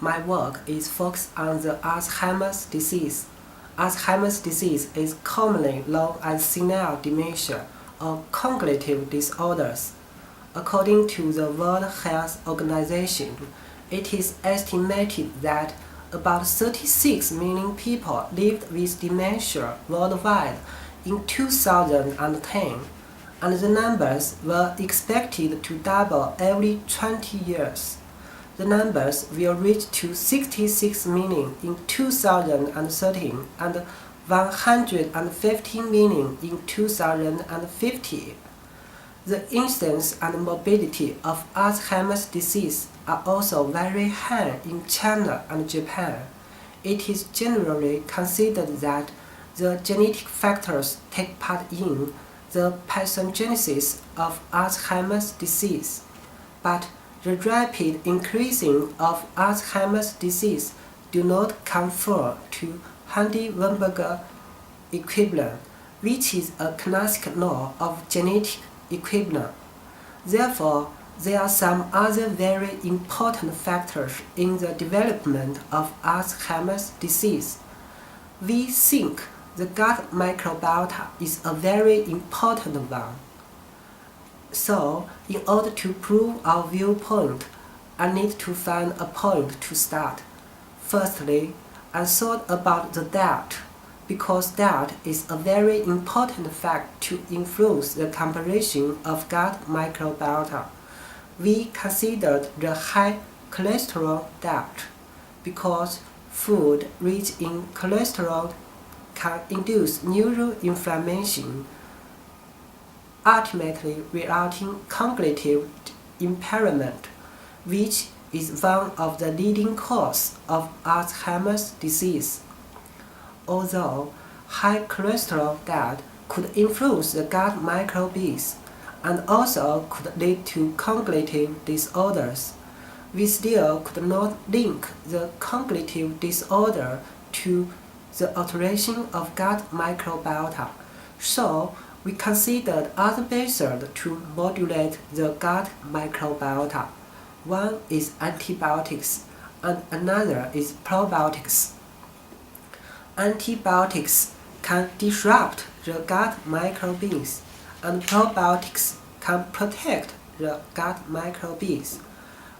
My work is focused on the Alzheimer's disease. Alzheimer's disease is commonly known as senile dementia or cognitive disorders. According to the World Health Organization, it is estimated that about 36 million people lived with dementia worldwide in 2010, and the numbers were expected to double every 20 years. The numbers will reach to 66 million in 2013 and 150 million in 2050. The incidence and morbidity of Alzheimer's disease are also very high in China and Japan. It is generally considered that the genetic factors take part in the pathogenesis of Alzheimer's disease, but the rapid increasing of Alzheimer's disease do not conform to Handy-Weinberger equivalent, which is a classic law of genetic equivalent. Therefore, there are some other very important factors in the development of Alzheimer's disease. We think the gut microbiota is a very important one. So, in order to prove our viewpoint, I need to find a point to start. Firstly, I thought about the diet, because diet is a very important fact to influence the composition of gut microbiota. We considered the high cholesterol diet, because food rich in cholesterol can induce neuroinflammation, ultimately resulting cognitive impairment, which is one of the leading causes of Alzheimer's disease. Although high cholesterol diet could influence the gut microbes and also could lead to cognitive disorders, we still could not link the cognitive disorder to the alteration of gut microbiota. So, we considered other methods to modulate the gut microbiota. One is antibiotics, and another is probiotics. Antibiotics can disrupt the gut microbes, and probiotics can protect the gut microbes.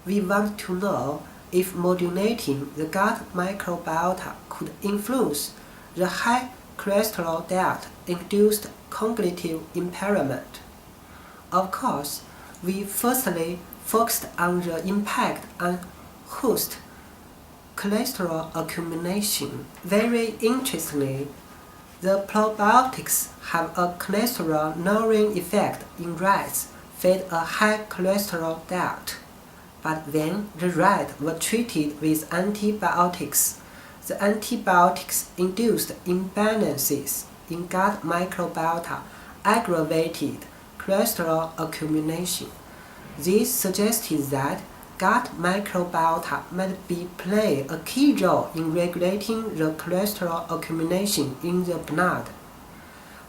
We want to know if modulating the gut microbiota could influence the high cholesterol diet-induced cognitive impairment. Of course, we firstly focused on the impact on host cholesterol accumulation. Very interestingly, the probiotics have a cholesterol-lowering effect in rats fed a high cholesterol diet. But when the rats were treated with antibiotics, the antibiotics induced imbalances in gut microbiota aggravated cholesterol accumulation. This suggested that gut microbiota might play a key role in regulating the cholesterol accumulation in the blood.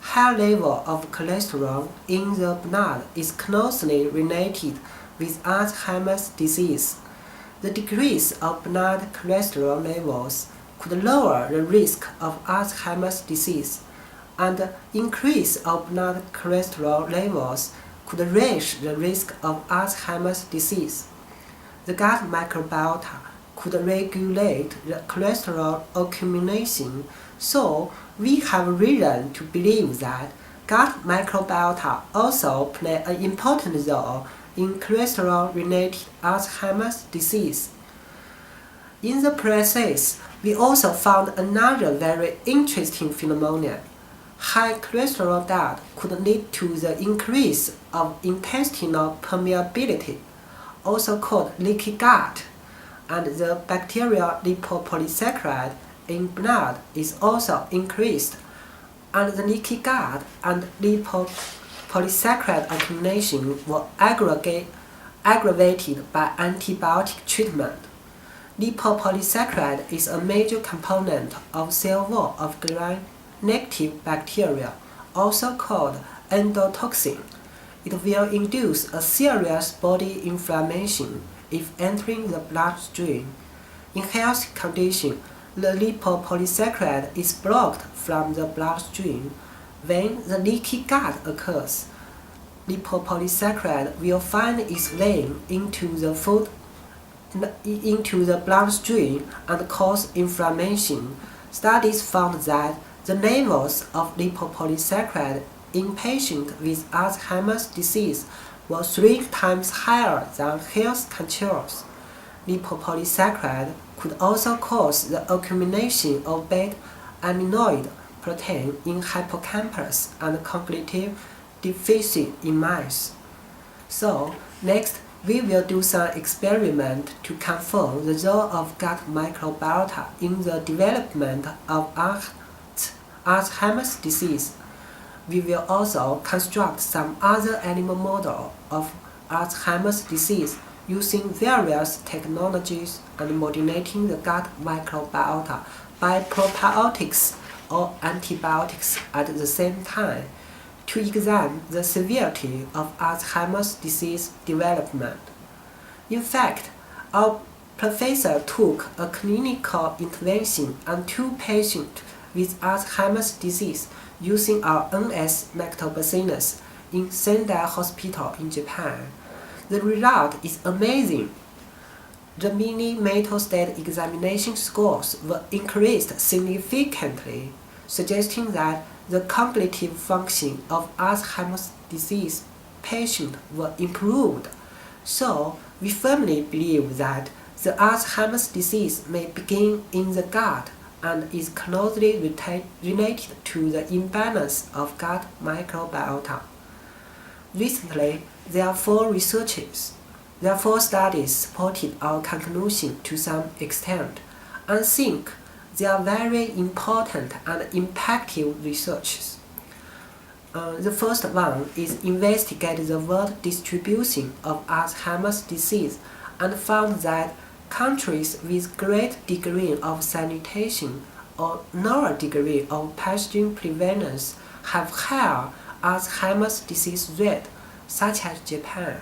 High level of cholesterol in the blood is closely related with Alzheimer's disease. The decrease of blood cholesterol levels could lower the risk of Alzheimer's disease, and the increase of blood cholesterol levels could raise the risk of Alzheimer's disease. The gut microbiota could regulate the cholesterol accumulation, so we have reason to believe that gut microbiota also play an important role in cholesterol-related Alzheimer's disease. In the process, we also found another very interesting phenomenon. High cholesterol diet could lead to the increase of intestinal permeability, also called leaky gut, and the bacterial lipopolysaccharide in blood is also increased, and the leaky gut and lipopolysaccharide accumulation were aggravated by antibiotic treatment. Lipopolysaccharide is a major component of cell wall of gram-negative bacteria, also called endotoxin. It will induce a serious body inflammation if entering the bloodstream. In healthy condition, the lipopolysaccharide is blocked from the bloodstream. When the leaky gut occurs, lipopolysaccharide will find its way into the bloodstream and cause inflammation. Studies found that the levels of lipopolysaccharide in patients with Alzheimer's disease were 3 times higher than health controls. Lipopolysaccharide could also cause the accumulation of beta-amyloid protein in hippocampus and cognitive deficit in mice. So, next we will do some experiment to confirm the role of gut microbiota in the development of Alzheimer's disease. We will also construct some other animal models of Alzheimer's disease using various technologies and modulating the gut microbiota by probiotics or antibiotics at the same time to examine the severity of Alzheimer's disease development. In fact, our professor took a clinical intervention on 2 patients with Alzheimer's disease using our NS lactobacillus in Sendai Hospital in Japan. The result is amazing. The mini-mental state examination scores were increased significantly, suggesting that the cognitive function of Alzheimer's disease patients were improved. So, we firmly believe that the Alzheimer's disease may begin in the gut and is closely related to the imbalance of gut microbiota. Recently, there are 4 studies supported our conclusion to some extent, and think they are very important and impactful researches. The first one is investigate the world distribution of Alzheimer's disease and found that countries with great degree of sanitation or lower degree of pathogen prevalence have higher Alzheimer's disease rate, such as Japan.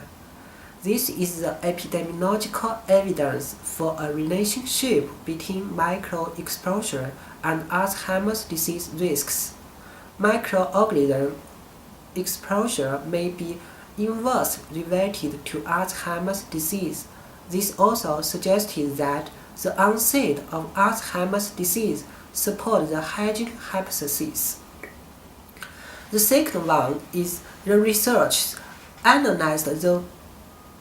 This is the epidemiological evidence for a relationship between microexposure and Alzheimer's disease risks. Microorganism exposure may be inversely related to Alzheimer's disease. This also suggested that the onset of Alzheimer's disease supports the hygiene hypothesis. The second one is the research analyzed the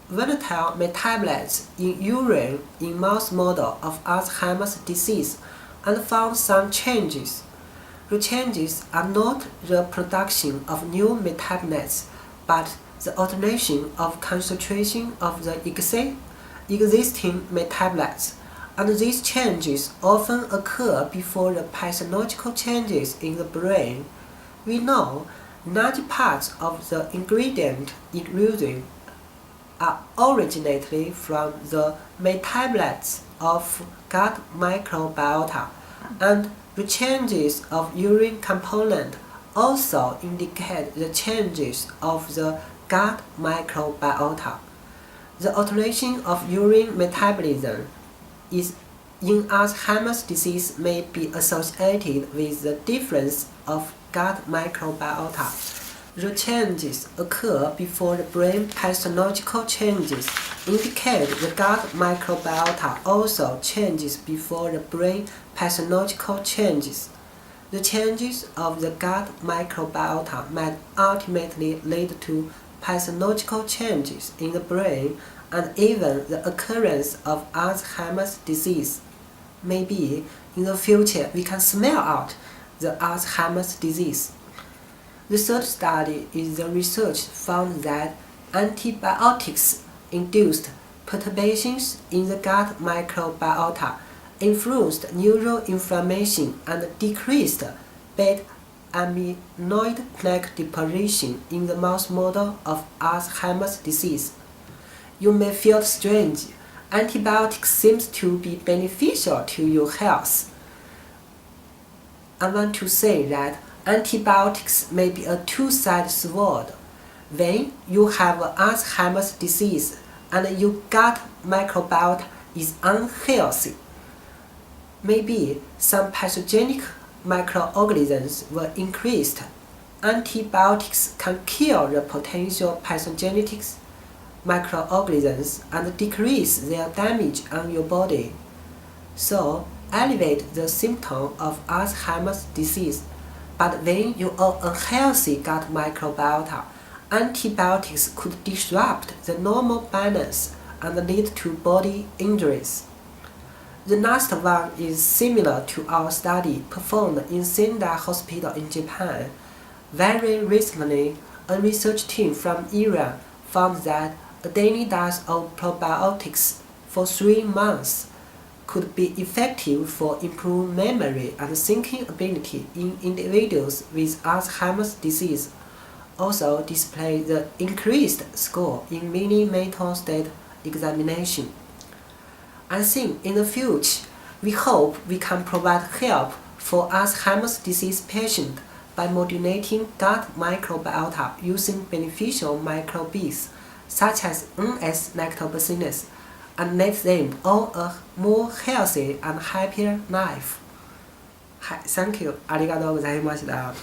volatile metabolites in urine in mouse model of Alzheimer's disease and found some changes. The changes are not the production of new metabolites, but the alternation of concentration of the existing metabolites, and these changes often occur before the pathological changes in the brain. We know large parts of the ingredient in urine are originated from the metabolites of gut microbiota, and the changes of urine component also indicate the changes of the gut microbiota. The alteration of urine metabolism in Alzheimer's disease may be associated with the difference of gut microbiota. The changes occur before the brain pathological changes indicate the gut microbiota also changes before the brain pathological changes. The changes of the gut microbiota might ultimately lead to pathological changes in the brain and even the occurrence of Alzheimer's disease. Maybe in the future we can smell out the Alzheimer's disease. The third study is the research found that antibiotics-induced perturbations in the gut microbiota influenced neuroinflammation and decreased beta-amyloid plaque deposition in the mouse model of Alzheimer's disease. You may feel strange. Antibiotics seems to be beneficial to your health. I want to say that antibiotics may be a two-sided sword. When you have Alzheimer's disease and your gut microbiota is unhealthy, Maybe some pathogenic microorganisms were increased. Antibiotics can kill the potential pathogenic microorganisms and decrease their damage on your body. So, alleviate the symptom of Alzheimer's disease. But when you are unhealthy gut microbiota, antibiotics could disrupt the normal balance and lead to body injuries. The last one is similar to our study performed in Sendai Hospital in Japan. Very recently, a research team from Iran found that a daily dose of probiotics for 3 months could be effective for improved memory and thinking ability in individuals with Alzheimer's disease. Also display the increased score in mini mental state examination. I think in the future, we hope we can provide help for Alzheimer's disease patients by modulating gut microbiota using beneficial microbes such as NS lactobacillus and let them all a more healthy and happier life. はい、Thank you. ありがとうございました。